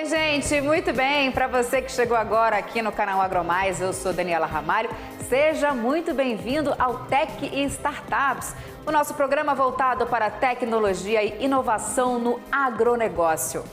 Oi, gente, muito bem. Para você que chegou agora aqui no canal AgroMais, eu sou Daniela Ramalho. Seja muito bem-vindo ao Tech e Startups, o nosso programa voltado para tecnologia e inovação no agronegócio.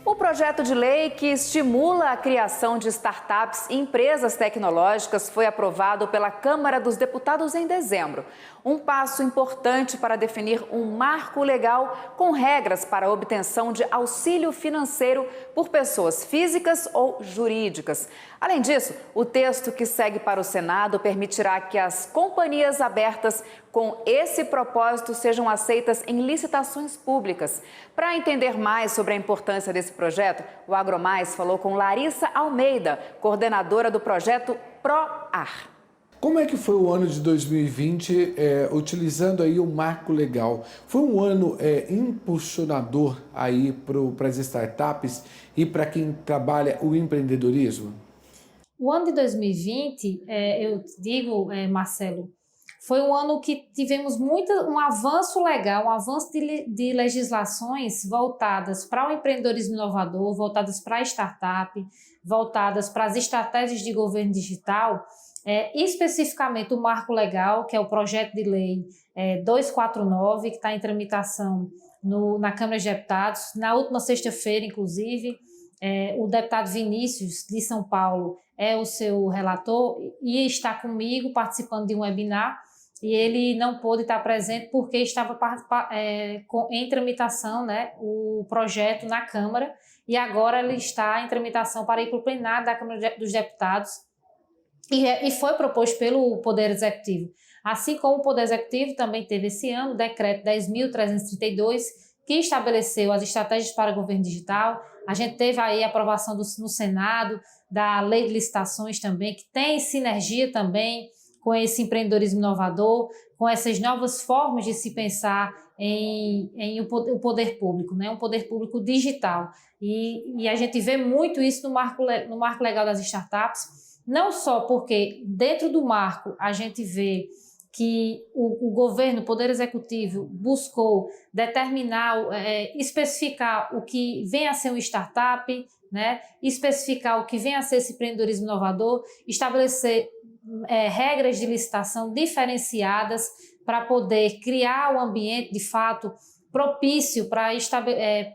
O projeto de lei que estimula a criação de startups e empresas tecnológicas foi aprovado pela Câmara dos Deputados em dezembro. Um passo importante para definir um marco legal com regras para a obtenção de auxílio financeiro por pessoas físicas ou jurídicas. Além disso, o texto que segue para o Senado permitirá que as companhias abertas com esse propósito sejam aceitas em licitações públicas. Para entender mais sobre a importância desse projeto, o AgroMais falou com Larissa Almeida, coordenadora do projeto ProAr. Como é que foi o ano de 2020, utilizando aí o marco legal? Foi um ano impulsionador aí para as startups e para quem trabalha o empreendedorismo? O ano de 2020, eu digo, Marcelo, foi um ano que tivemos um avanço legal, um avanço de legislações voltadas para o empreendedorismo inovador, voltadas para a startup, voltadas para as estratégias de governo digital, especificamente o marco legal, que é o projeto de lei 249, que está em tramitação na Câmara de Deputados. Na última sexta-feira, inclusive, o deputado Vinícius, de São Paulo, é o seu relator e está comigo participando de um webinar, e ele não pôde estar presente porque estava em tramitação, né, o projeto na Câmara, e agora ele está em tramitação para ir para o plenário da Câmara dos Deputados e foi proposto pelo Poder Executivo. Assim como o Poder Executivo também teve esse ano o decreto 10.332, que estabeleceu as estratégias para o governo digital. A gente teve aí a aprovação no Senado da Lei de Licitações também, que tem sinergia também com esse empreendedorismo inovador, com essas novas formas de se pensar em o poder público, né? Um poder público digital. E a gente vê muito isso no marco legal das startups, não só porque dentro do marco a gente vê que o governo, o Poder Executivo, buscou determinar, especificar o que vem a ser um startup, né? Especificar o que vem a ser esse empreendedorismo inovador, estabelecer regras de licitação diferenciadas para poder criar um ambiente, de fato, propício para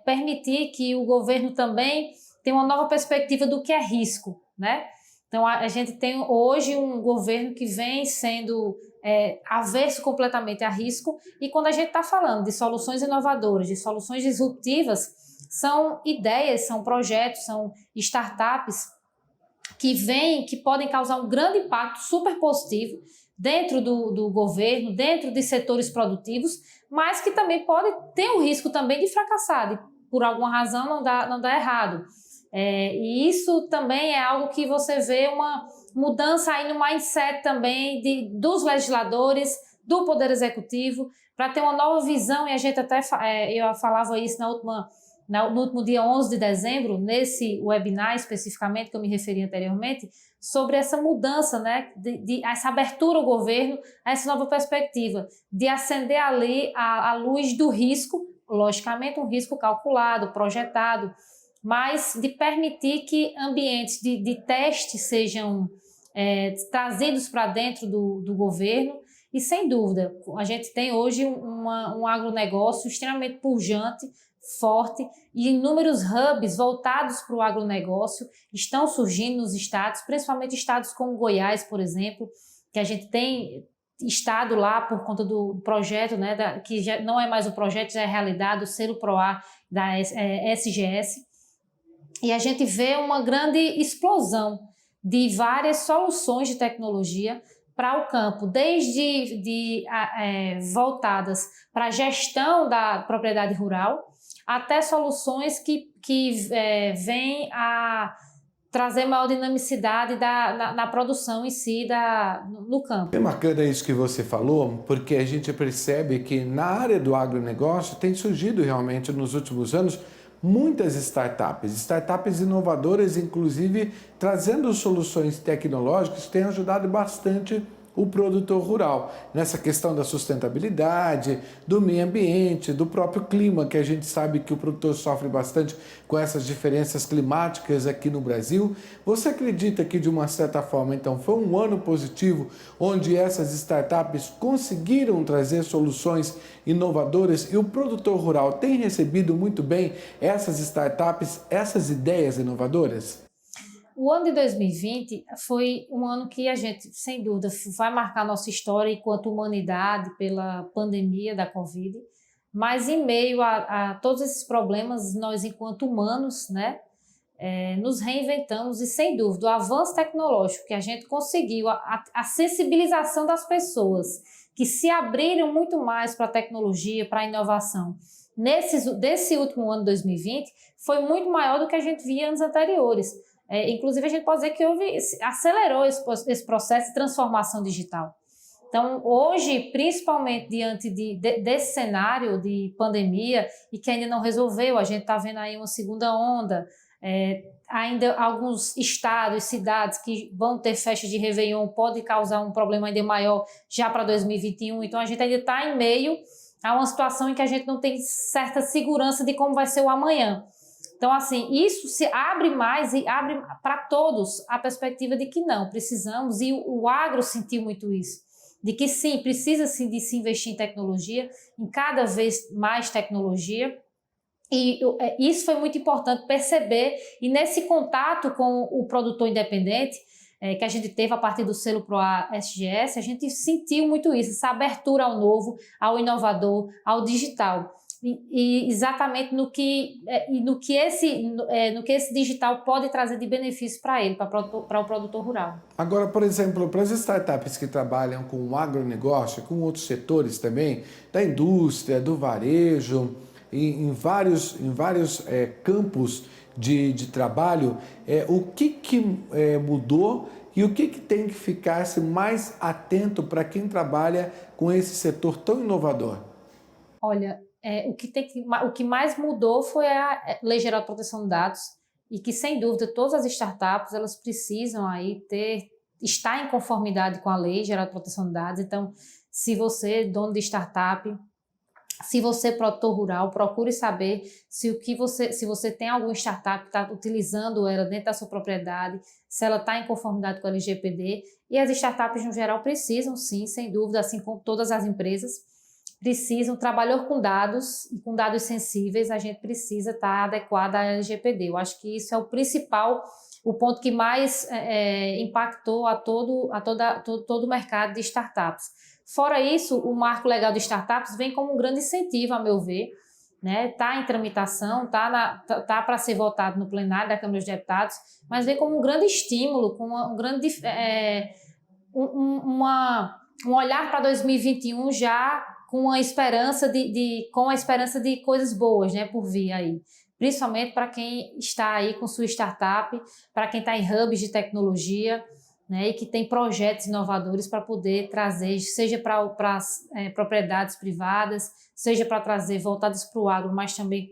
permitir que o governo também tenha uma nova perspectiva do que é risco, né? Então, a gente tem hoje um governo que vem sendo averso completamente a risco, e quando a gente está falando de soluções inovadoras, de soluções disruptivas, são ideias, são projetos, são startups que podem causar um grande impacto super positivo dentro do governo, dentro de setores produtivos, mas que também pode ter o risco também de fracassar, de por alguma razão não dá errado. E isso também é algo que você vê uma mudança aí no mindset também dos legisladores, do Poder Executivo, para ter uma nova visão. E a gente até, eu falava isso no último dia 11 de dezembro, nesse webinar especificamente, que eu me referi anteriormente, sobre essa mudança, né, essa abertura ao governo, a essa nova perspectiva, de acender ali a luz do risco, logicamente um risco calculado, projetado, mas de permitir que ambientes de teste sejam trazidos para dentro do governo. E, sem dúvida, a gente tem hoje um agronegócio extremamente pujante, forte, e inúmeros hubs voltados para o agronegócio estão surgindo nos estados, principalmente estados como Goiás, por exemplo, que a gente tem estado lá por conta do projeto, né, que já não é mais o projeto, já é realidade, o selo ProAr da SGS. E a gente vê uma grande explosão de várias soluções de tecnologia para o campo, desde voltadas para a gestão da propriedade rural, até soluções que vêm a trazer maior dinamicidade na produção em si no campo. É bacana isso que você falou, porque a gente percebe que na área do agronegócio tem surgido realmente nos últimos anos muitas startups inovadoras, inclusive trazendo soluções tecnológicas que têm ajudado bastante o produtor rural, nessa questão da sustentabilidade, do meio ambiente, do próprio clima, que a gente sabe que o produtor sofre bastante com essas diferenças climáticas aqui no Brasil. Você acredita que, de uma certa forma, então, foi um ano positivo, onde essas startups conseguiram trazer soluções inovadoras e o produtor rural tem recebido muito bem essas startups, essas ideias inovadoras? O ano de 2020 foi um ano que a gente, sem dúvida, vai marcar nossa história enquanto humanidade pela pandemia da Covid, mas em meio a todos esses problemas, nós, enquanto humanos, né, nos reinventamos e, sem dúvida, o avanço tecnológico que a gente conseguiu, a sensibilização das pessoas que se abriram muito mais para a tecnologia, para a inovação, desse último ano 2020, foi muito maior do que a gente via anos anteriores. Inclusive, a gente pode dizer que acelerou esse processo de transformação digital. Então, hoje, principalmente diante desse cenário de pandemia e que ainda não resolveu, a gente está vendo aí uma segunda onda, ainda alguns estados, cidades que vão ter festa de Réveillon, pode causar um problema ainda maior já para 2021. Então, a gente ainda está em meio a uma situação em que a gente não tem certa segurança de como vai ser o amanhã. Então, assim, isso se abre mais e abre para todos a perspectiva de que não, precisamos, e o agro sentiu muito isso, de que sim, precisa sim de se investir em tecnologia, em cada vez mais tecnologia, e isso foi muito importante perceber, e nesse contato com o produtor independente, que a gente teve a partir do selo PROA SGS, a gente sentiu muito isso, essa abertura ao novo, ao inovador, ao digital. E exatamente no que esse digital pode trazer de benefício para ele, para o produtor rural. Agora, por exemplo, para as startups que trabalham com o agronegócio, com outros setores também, da indústria, do varejo, em vários campos de trabalho, o que mudou e o que tem que ficar mais atento para quem trabalha com esse setor tão inovador? Olha, o que mais mudou foi a Lei Geral de Proteção de Dados, e que, sem dúvida, todas as startups elas precisam aí estar em conformidade com a Lei Geral de Proteção de Dados. Então, se você, dono de startup, se você é produtor rural, procure saber se você tem alguma startup que está utilizando ela dentro da sua propriedade, se ela está em conformidade com a LGPD. E as startups, no geral, precisam, sim, sem dúvida, assim como todas as empresas, precisam trabalhar com dados, e com dados sensíveis a gente precisa estar adequado à LGPD. Eu acho que isso é o principal, o ponto que mais impactou a todo o mercado de startups. Fora isso, o Marco Legal de Startups vem como um grande incentivo, a meu ver, né? Está em tramitação, tá para ser votado no plenário da Câmara dos Deputados, mas vem como um grande estímulo, com um olhar para 2021 já com a esperança de coisas boas, né, por vir aí. Principalmente para quem está aí com sua startup, para quem está em hubs de tecnologia, né, e que tem projetos inovadores para poder trazer, seja para propriedades privadas, seja para trazer voltadas para o agro, mas também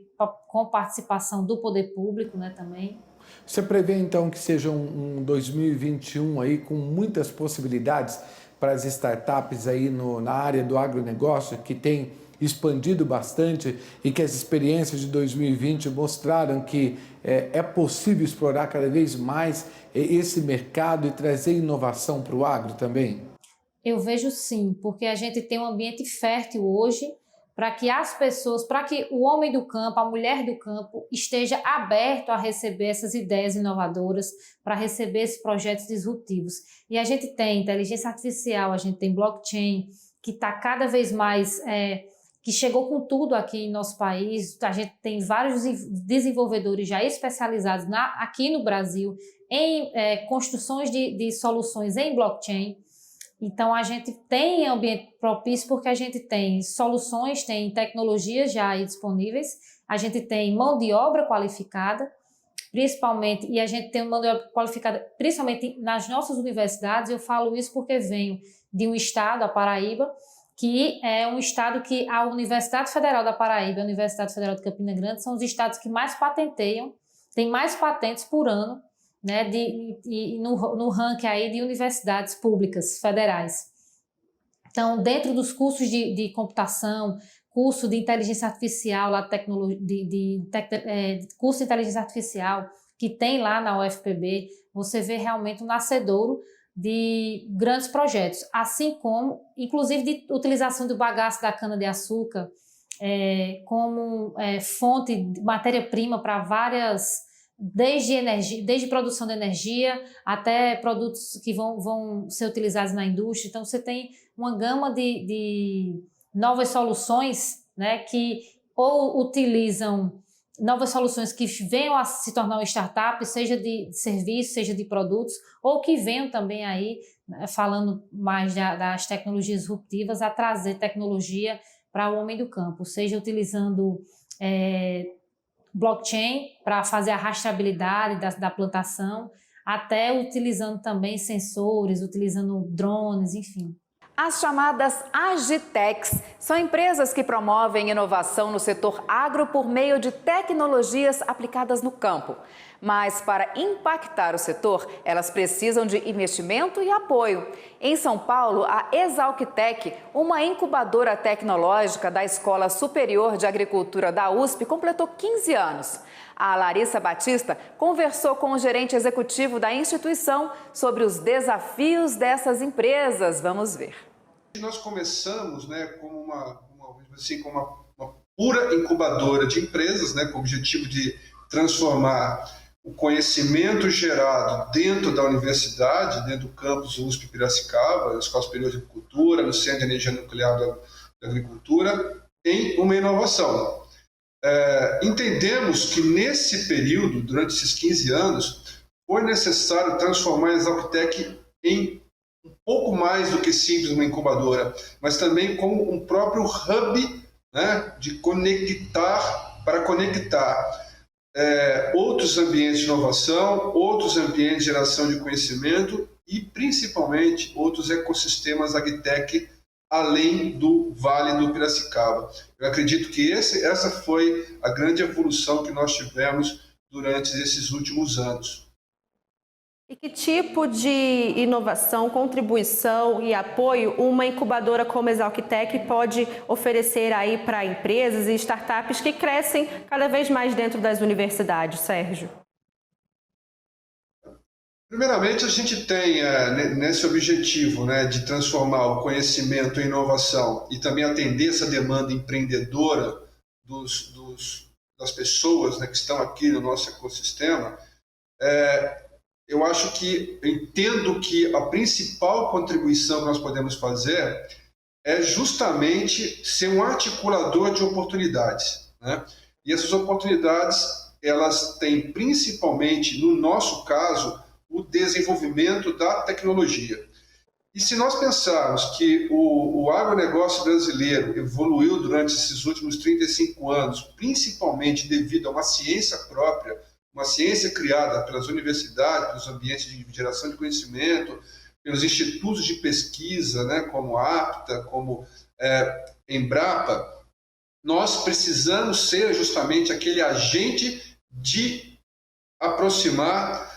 com participação do poder público, né, também. Você prevê, então, que seja um 2021 aí com muitas possibilidades para as startups aí na área do agronegócio, que tem expandido bastante e que as experiências de 2020 mostraram que é possível explorar cada vez mais esse mercado e trazer inovação para o agro também? Eu vejo sim, porque a gente tem um ambiente fértil hoje para que as pessoas, para que o homem do campo, a mulher do campo esteja aberto a receber essas ideias inovadoras, para receber esses projetos disruptivos. E a gente tem inteligência artificial, a gente tem blockchain, que está cada vez mais, que chegou com tudo aqui em nosso país. A gente tem vários desenvolvedores já especializados aqui no Brasil em construções de soluções em blockchain. Então, a gente tem ambiente propício porque a gente tem soluções, tem tecnologias já aí disponíveis, a gente tem mão de obra qualificada, principalmente, e a gente tem mão de obra qualificada principalmente nas nossas universidades. Eu falo isso porque venho de um estado, a Paraíba, que é um estado que a Universidade Federal da Paraíba e a Universidade Federal de Campina Grande são os estados que mais patenteiam, tem mais patentes por ano né, no ranking aí de universidades públicas federais. Então, dentro dos cursos de computação, curso de inteligência artificial, lá curso de inteligência artificial que tem lá na UFPB, você vê realmente um nascedouro de grandes projetos, assim como, inclusive, de utilização do bagaço da cana-de-açúcar como fonte de matéria-prima para várias, desde produção de energia até produtos que vão ser utilizados na indústria. Então, você tem uma gama de novas soluções, né, que ou utilizam novas soluções que venham a se tornar uma startup, seja de serviço, seja de produtos, ou que venham também aí, falando mais das tecnologias disruptivas, a trazer tecnologia para o homem do campo, seja utilizando blockchain para fazer a rastreabilidade da plantação, até utilizando também sensores, utilizando drones, enfim. As chamadas Agitecs são empresas que promovem inovação no setor agro por meio de tecnologias aplicadas no campo. Mas para impactar o setor, elas precisam de investimento e apoio. Em São Paulo, a Exalctec, uma incubadora tecnológica da Escola Superior de Agricultura da USP, completou 15 anos. A Larissa Batista conversou com o gerente executivo da instituição sobre os desafios dessas empresas. Vamos ver. Nós começamos, como uma pura incubadora de empresas, com o objetivo de transformar o conhecimento gerado dentro da universidade, dentro do campus USP Piracicaba, na Escola Superior de Agricultura, no Centro de Energia Nuclear da Agricultura, em uma inovação. Entendemos que nesse período, durante esses 15 anos, foi necessário transformar a Exalctec em um pouco mais do que simples uma incubadora, mas também como um próprio hub, de para conectar outros ambientes de inovação, outros ambientes de geração de conhecimento e, principalmente, outros ecossistemas agtech além do Vale do Piracicaba. Eu acredito que essa foi a grande evolução que nós tivemos durante esses últimos anos. E que tipo de inovação, contribuição e apoio uma incubadora como a Exalctec pode oferecer aí para empresas e startups que crescem cada vez mais dentro das universidades, Sérgio? Primeiramente, a gente tem nesse objetivo de transformar o conhecimento em inovação e também atender essa demanda empreendedora das pessoas que estão aqui no nosso ecossistema. Eu entendo que a principal contribuição que nós podemos fazer é justamente ser um articulador de oportunidades. E essas oportunidades, elas têm principalmente, no nosso caso, o desenvolvimento da tecnologia. E se nós pensarmos que o agronegócio brasileiro evoluiu durante esses últimos 35 anos, principalmente devido a uma ciência própria, uma ciência criada pelas universidades, pelos ambientes de geração de conhecimento, pelos institutos de pesquisa, como a APTA, como Embrapa, nós precisamos ser justamente aquele agente de aproximar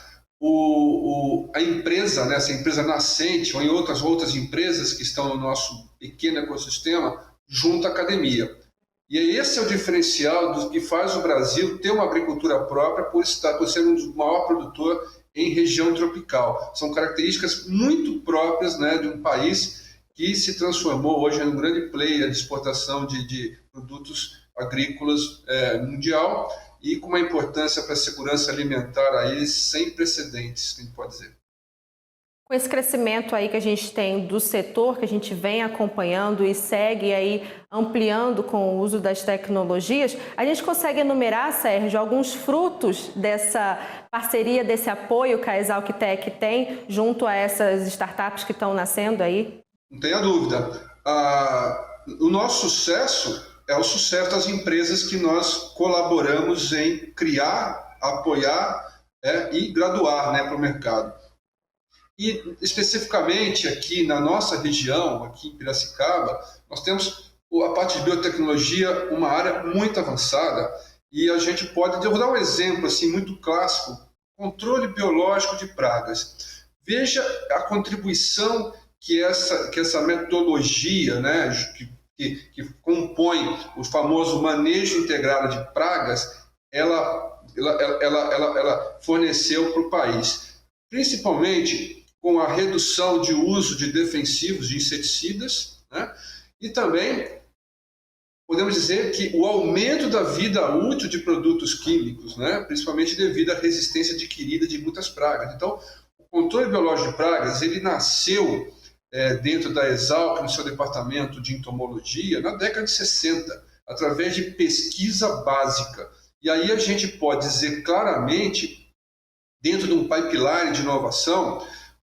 a empresa, essa empresa nascente, ou em outras empresas que estão no nosso pequeno ecossistema, junto à academia. E esse é o diferencial do que faz o Brasil ter uma agricultura própria por ser um dos maiores produtores em região tropical. São características muito próprias de um país que se transformou hoje em um grande player de exportação de produtos agrícolas mundial e com uma importância para a segurança alimentar aí sem precedentes, a gente pode dizer. Com esse crescimento aí que a gente tem do setor, que a gente vem acompanhando e segue aí ampliando com o uso das tecnologias, a gente consegue enumerar, Sérgio, alguns frutos dessa parceria, desse apoio que a Exalctec tem junto a essas startups que estão nascendo aí? Não tenha dúvida. O nosso sucesso é o sucesso das empresas que nós colaboramos em criar, apoiar e graduar para o mercado. E especificamente aqui na nossa região, aqui em Piracicaba, nós temos a parte de biotecnologia, uma área muito avançada, e a gente pode, eu vou dar um exemplo assim, muito clássico, controle biológico de pragas. Veja a contribuição que essa metodologia, né, que compõe o famoso manejo integrado de pragas, ela forneceu para o país. Principalmente com a redução de uso de defensivos, de inseticidas, né, e também podemos dizer que o aumento da vida útil de produtos químicos, né, principalmente devido à resistência adquirida de muitas pragas. Então, o controle biológico de pragas, ele nasceu dentro da Exalc, no seu departamento de entomologia, na década de 60, através de pesquisa básica. E aí a gente pode dizer claramente, dentro de um pipeline de inovação,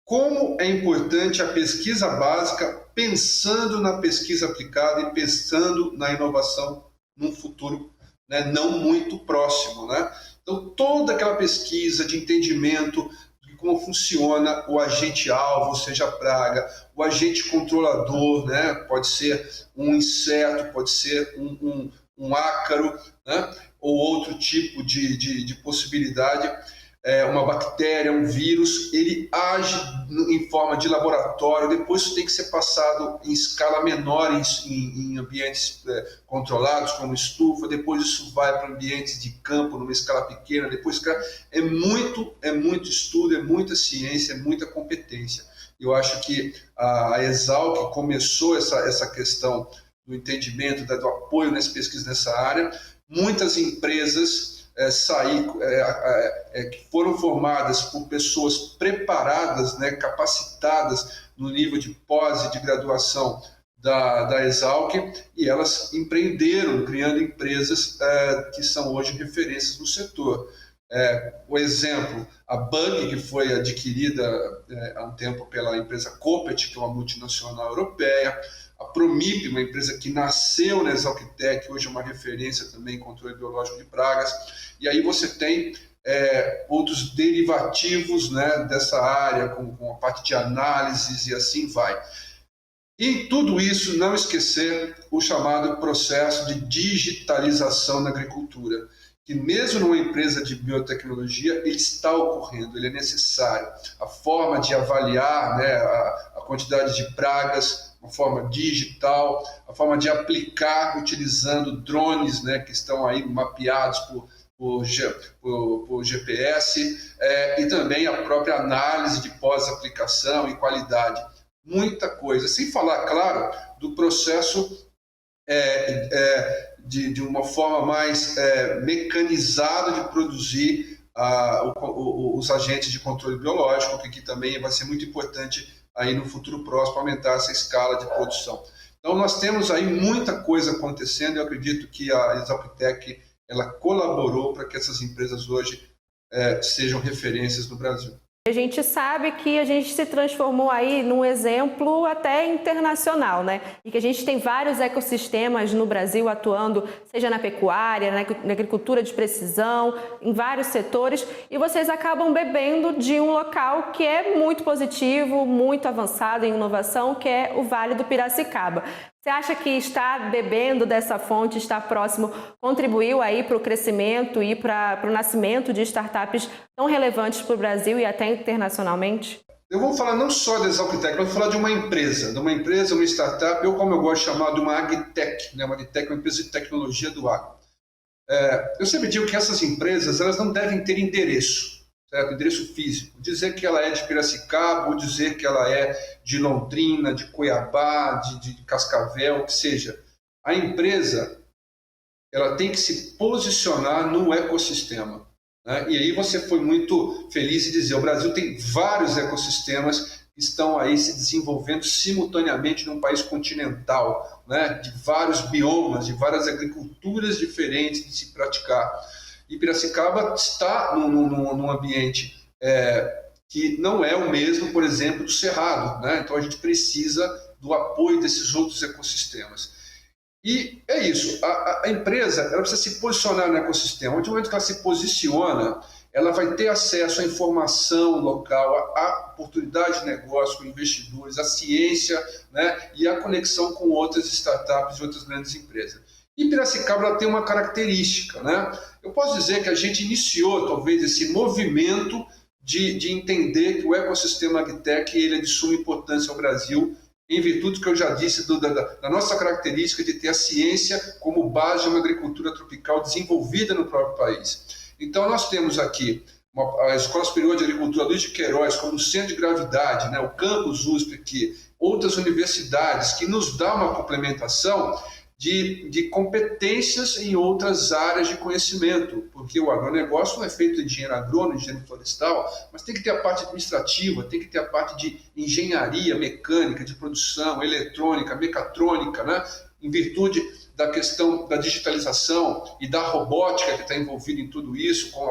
como é importante a pesquisa básica, pensando na pesquisa aplicada e pensando na inovação num futuro, né, não muito próximo, né? Então, toda aquela pesquisa de entendimento de como funciona o agente-alvo, ou seja, a praga, o agente controlador, né? Pode ser um inseto, pode ser um ácaro, né? Ou outro tipo de possibilidade, uma bactéria, um vírus, ele age em forma de laboratório, depois isso tem que ser passado em escala menor em ambientes controlados, como estufa, depois isso vai para ambientes de campo, numa escala pequena, depois é muito estudo, é muita ciência, é muita competência. Eu acho que a Exalc começou essa questão do entendimento, do apoio nas pesquisas nessa área. Muitas empresas que foram formadas por pessoas preparadas, né, capacitadas no nível de pós e de graduação da Exalc, e elas empreenderam, criando empresas que são hoje referências no setor. O exemplo, a Bug, que foi adquirida há um tempo pela empresa Copet, que é uma multinacional europeia, a Promip, uma empresa que nasceu na Exalctec, hoje é uma referência também em controle biológico de pragas, e aí você tem outros derivativos, né, dessa área, com a parte de análises e assim vai. E tudo isso, não esquecer o chamado processo de digitalização na agricultura, que mesmo numa empresa de biotecnologia, ele está ocorrendo, ele é necessário. A forma de avaliar, né, a quantidade de pragas, uma forma digital, a forma de aplicar utilizando drones, né, que estão aí mapeados por GPS, e também a própria análise de pós-aplicação e qualidade. Muita coisa. Sem falar, claro, do processo de uma forma mais mecanizada de produzir os agentes de controle biológico, que também vai ser muito importante aí no futuro próximo aumentar essa escala de produção. Então nós temos aí muita coisa acontecendo e eu acredito que a Exalctec ela colaborou para que essas empresas hoje sejam referências no Brasil. A gente sabe que a gente se transformou aí num exemplo até internacional, né? E que a gente tem vários ecossistemas no Brasil atuando, seja na pecuária, na agricultura de precisão, em vários setores, e vocês acabam bebendo de um local que é muito positivo, muito avançado em inovação, que é o Vale do Piracicaba. Você acha que estar bebendo dessa fonte, estar próximo, contribuiu aí para o crescimento e para o nascimento de startups tão relevantes para o Brasil e até internacionalmente? Eu vou falar não só da Exalctec, eu vou falar de uma empresa, uma startup, ou como eu gosto de chamar, de uma agtech, né? Uma agtech, uma empresa de tecnologia do agro. Eu sempre digo que essas empresas elas não devem ter endereço. Certo? Endereço físico, dizer que ela é de Piracicaba ou dizer que ela é de Londrina, de Cuiabá, de Cascavel, o que seja. A empresa ela tem que se posicionar no ecossistema, né? E aí você foi muito feliz em dizer, o Brasil tem vários ecossistemas que estão aí se desenvolvendo simultaneamente num país continental, né? De vários biomas, de várias agriculturas diferentes de se praticar. E Piracicaba está num ambiente que não é o mesmo, por exemplo, do Cerrado, né? Então a gente precisa do apoio desses outros ecossistemas. E é isso, a empresa ela precisa se posicionar no ecossistema. No momento que ela se posiciona, ela vai ter acesso à informação local, à oportunidade de negócio com investidores, à ciência, né? E à conexão com outras startups e outras grandes empresas. E Piracicaba ela tem uma característica, né? Eu posso dizer que a gente iniciou, talvez, esse movimento de entender que o ecossistema agtech ele é de suma importância ao Brasil, em virtude do que eu já disse da nossa característica de ter a ciência como base de uma agricultura tropical desenvolvida no próprio país. Então, nós temos aqui a Escola Superior de Agricultura Luiz de Queiroz como centro de gravidade, né? O campus USP aqui, outras universidades que nos dá uma complementação de competências em outras áreas de conhecimento, porque o agronegócio não é feito de engenheiro agrônomo, engenheiro florestal, mas tem que ter a parte administrativa, tem que ter a parte de engenharia mecânica, de produção, eletrônica, mecatrônica, né? Em virtude da questão da digitalização e da robótica que está envolvida em tudo isso, com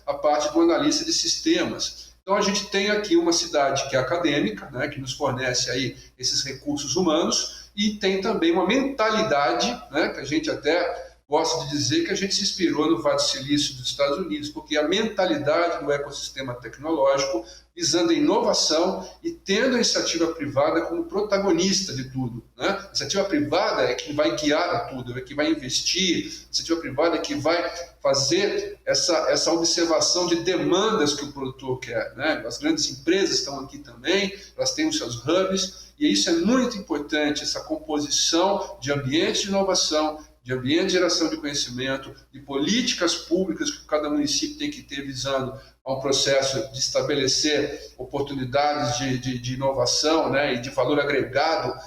a parte do analista de sistemas. Então a gente tem aqui uma cidade que é acadêmica, né, que nos fornece aí esses recursos humanos, e tem também uma mentalidade, né, que a gente até gosta de dizer que a gente se inspirou no Vale do Silício dos Estados Unidos, porque a mentalidade do ecossistema tecnológico visando a inovação e tendo a iniciativa privada como protagonista de tudo, né? A iniciativa privada é que vai guiar a tudo, é que vai investir, a iniciativa privada é que vai fazer essa observação de demandas que o produtor quer, né? As grandes empresas estão aqui também, elas têm os seus hubs, e isso é muito importante, essa composição de ambientes de inovação, de ambiente de geração de conhecimento, de políticas públicas que cada município tem que ter visando a um processo de estabelecer oportunidades de inovação, né, e de valor agregado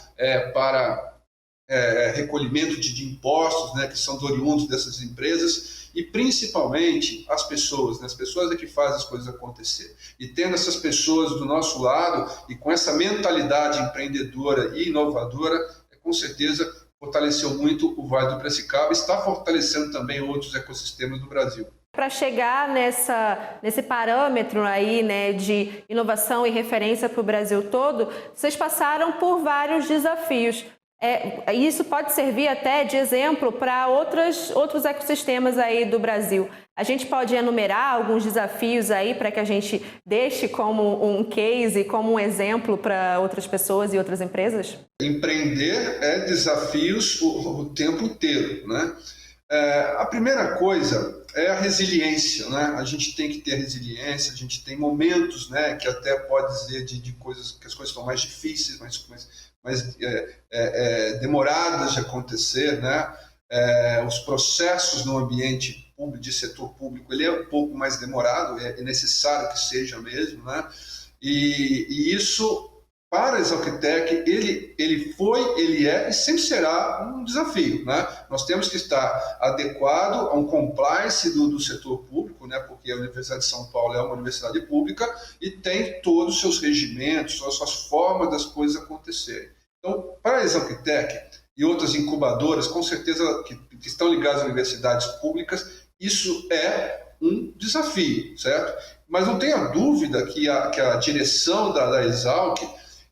para recolhimento de impostos, né, que são oriundos dessas empresas, e principalmente as pessoas, né, as pessoas é que fazem as coisas acontecer. E tendo essas pessoas do nosso lado e com essa mentalidade empreendedora e inovadora, com certeza fortaleceu muito o Vale do Piracicaba e está fortalecendo também outros ecossistemas do Brasil. Para chegar nesse parâmetro aí, né, de inovação e referência para o Brasil todo, vocês passaram por vários desafios. Isso pode servir até de exemplo para outros ecossistemas aí do Brasil. A gente pode enumerar alguns desafios aí para que a gente deixe como um case, como um exemplo para outras pessoas e outras empresas? Empreender é desafios o tempo inteiro, né? A primeira coisa é a resiliência, né? A gente tem que ter resiliência, a gente tem momentos, né, que até pode dizer de coisas que as coisas estão mais difíceis, mais demoradas de acontecer, né? Os processos no ambiente público, de setor público, ele é um pouco mais demorado, é necessário que seja mesmo, né? E isso, para a Exalctec, ele foi, ele é e sempre será um desafio, né? Nós temos que estar adequado a um compliance do setor público, né? Porque a Universidade de São Paulo é uma universidade pública e tem todos os seus regimentos, todas as suas formas das coisas acontecerem. Então, para a Exalctec e outras incubadoras, com certeza que estão ligadas a universidades públicas, isso é um desafio, certo? Mas não tenha dúvida que a direção da Exalc,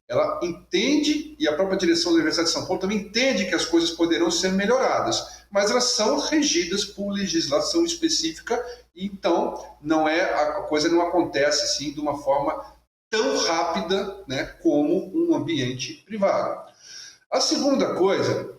ela entende, e a própria direção da Universidade de São Paulo também entende que as coisas poderão ser melhoradas, mas elas são regidas por legislação específica, e então a coisa não acontece assim de uma forma tão rápida, né, como um ambiente privado. A segunda coisa,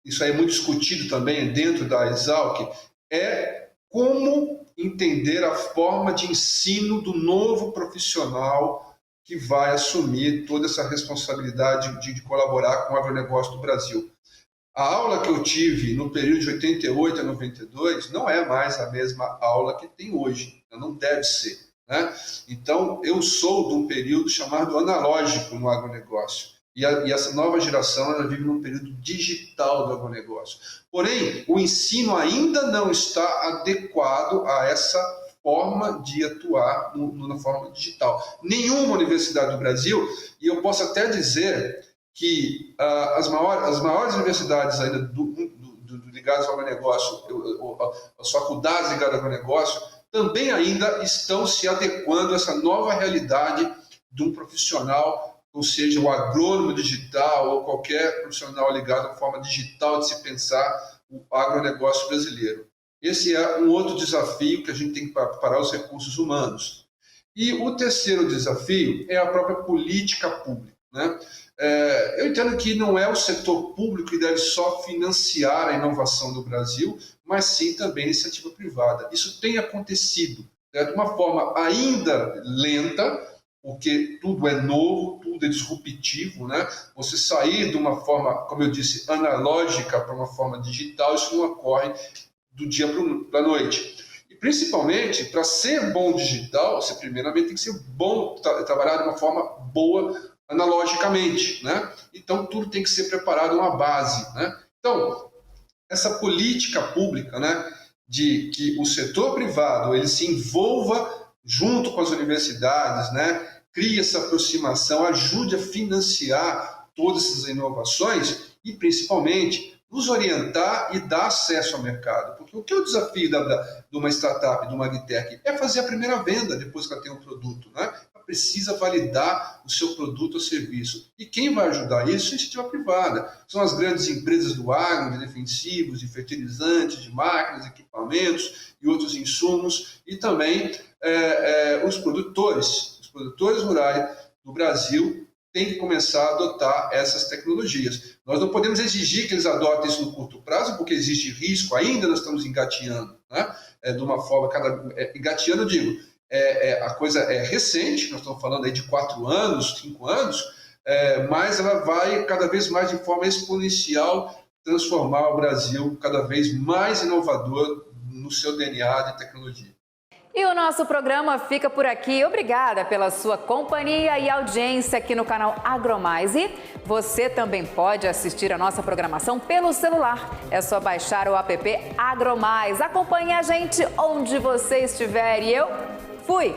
isso aí é muito discutido também dentro da Exalc, é como entender a forma de ensino do novo profissional que vai assumir toda essa responsabilidade de colaborar com o agronegócio do Brasil. A aula que eu tive no período de 88 a 92 não é mais a mesma aula que tem hoje, não deve ser, né? Então, eu sou de um período chamado analógico no agronegócio. E essa nova geração ela vive num período digital do agronegócio. Porém, o ensino ainda não está adequado a essa forma de atuar na forma digital. Nenhuma universidade do Brasil, e eu posso até dizer que as maiores universidades ainda ligadas ao agronegócio, as faculdades ligadas ao agronegócio, também ainda estão se adequando a essa nova realidade de um profissional, ou seja, o agrônomo digital ou qualquer profissional ligado à forma digital de se pensar o agronegócio brasileiro. Esse é um outro desafio que a gente tem que preparar os recursos humanos. E o terceiro desafio é a própria política pública, né? Eu entendo que não é o setor público que deve só financiar a inovação do Brasil, mas sim também a iniciativa privada. Isso tem acontecido, né, de uma forma ainda lenta, porque tudo é novo, tudo é disruptivo, né? Você sair de uma forma, como eu disse, analógica para uma forma digital, isso não ocorre do dia para a noite. E principalmente, para ser bom digital, você primeiramente tem que ser bom, trabalhar de uma forma boa analogicamente, né? Então tudo tem que ser preparado uma base, né? Então, essa política pública, né, de que o setor privado ele se envolva junto com as universidades, né, crie essa aproximação, ajude a financiar todas essas inovações e, principalmente, nos orientar e dar acesso ao mercado. Porque o que é o desafio de uma startup, de uma agtech? É fazer a primeira venda depois que ela tem um produto, né? Ela precisa validar o seu produto ou serviço. E quem vai ajudar isso é a iniciativa privada. São as grandes empresas do agro, de defensivos, de fertilizantes, de máquinas, equipamentos e outros insumos, e também os produtores rurais do Brasil têm que começar a adotar essas tecnologias. Nós não podemos exigir que eles adotem isso no curto prazo, porque existe risco, ainda nós estamos engateando, né? De uma forma, engateando, eu digo, a coisa é recente, nós estamos falando aí de 4 anos, 5 anos, mas ela vai cada vez mais de forma exponencial transformar o Brasil cada vez mais inovador no seu DNA de tecnologia. E o nosso programa fica por aqui. Obrigada pela sua companhia e audiência aqui no canal AgroMais. E você também pode assistir a nossa programação pelo celular. É só baixar o app AgroMais. Acompanhe a gente onde você estiver. E eu fui!